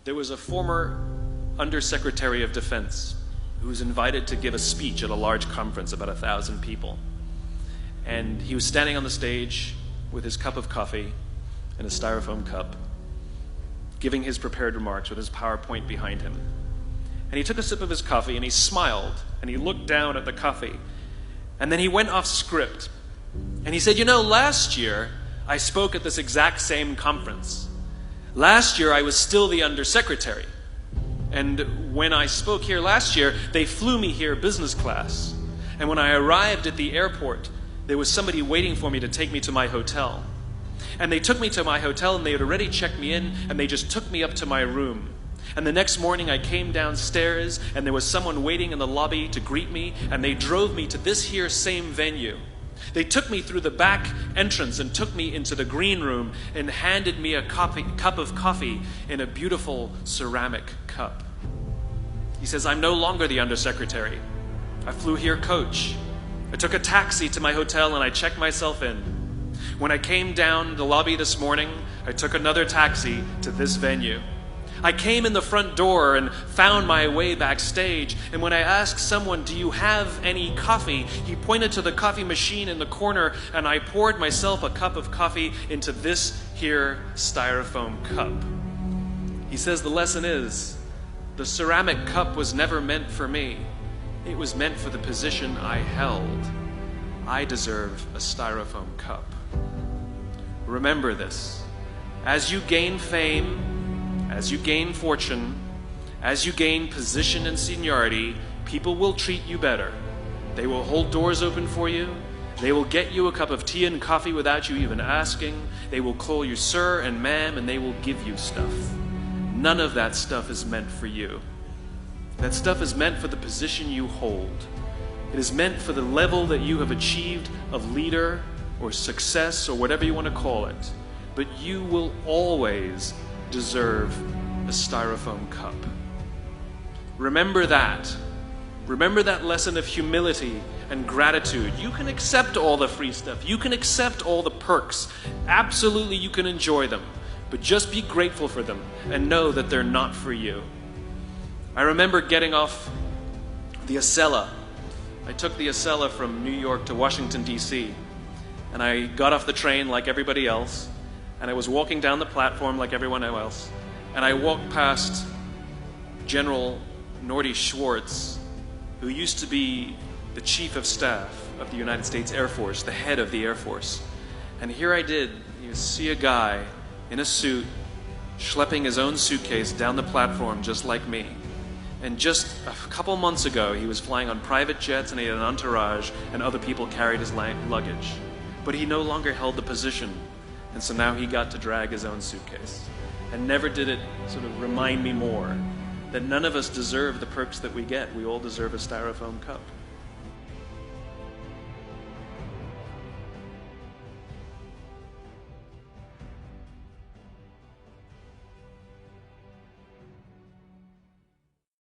There was a former Undersecretary of Defense who was invited to give a speech at a large conference, about 1,000 people. And he was standing on the stage with his cup of coffee and a styrofoam cup, giving his prepared remarks with his PowerPoint behind him. And he took a sip of his coffee and he smiled and he looked down at the coffee. And then he went off script. And he said, "You know, last year I spoke at this exact same conference. Last year I was still the Undersecretary. And when I spoke here last year, they flew me here business class. And when I arrived at the airport, there was somebody waiting for me to take me to my hotel. And they took me to my hotel and they had already checked me in and they just took me up to my room. And the next morning I came downstairs and there was someone waiting in the lobby to greet me and they drove me to this here same venue. They took me through the back entrance and took me into the green room and handed me a cup of coffee in a beautiful ceramic cup." He says, "I'm no longer the Undersecretary. I flew here coach. I took a taxi to my hotel and I checked myself in. When I came down the lobby this morning, I took another taxi to this venue. I came in the front door and found my way backstage, and when I asked someone, 'Do you have any coffee?' he pointed to the coffee machine in the corner, and I poured myself a cup of coffee into this here styrofoam cup." He says the lesson is, the ceramic cup was never meant for me. It was meant for the position I held. I deserve a styrofoam cup. Remember this. As you gain fame, as you gain fortune, as you gain position and seniority, people will treat you better. They will hold doors open for you. They will get you a cup of tea and coffee without you even asking. They will call you sir and ma'am, and they will give you stuff. None of that stuff is meant for you. That stuff is meant for the position you hold. It is meant for the level that you have achieved of leader or success or whatever you want to call it. But you will always deserve a styrofoam cup. Remember that. Remember that lesson of humility and gratitude. You can accept all the free stuff. You can accept all the perks. Absolutely, you can enjoy them. But just be grateful for them and know that they're not for you. I remember getting off the Acela. I took the Acela from New York to Washington, D.C. And I got off the train like everybody else. And I was walking down the platform like everyone else. And I walked past General Norty Schwartz, who used to be the Chief of Staff of the United States Air Force, the head of the Air Force. And here I did, you see a guy in a suit schlepping his own suitcase down the platform just like me. And just a couple months ago, he was flying on private jets and he had an entourage and other people carried his luggage. But he no longer held the position. And so now he got to drag his own suitcase. And never did it sort of remind me more that none of us deserve the perks that we get. We all deserve a styrofoam cup.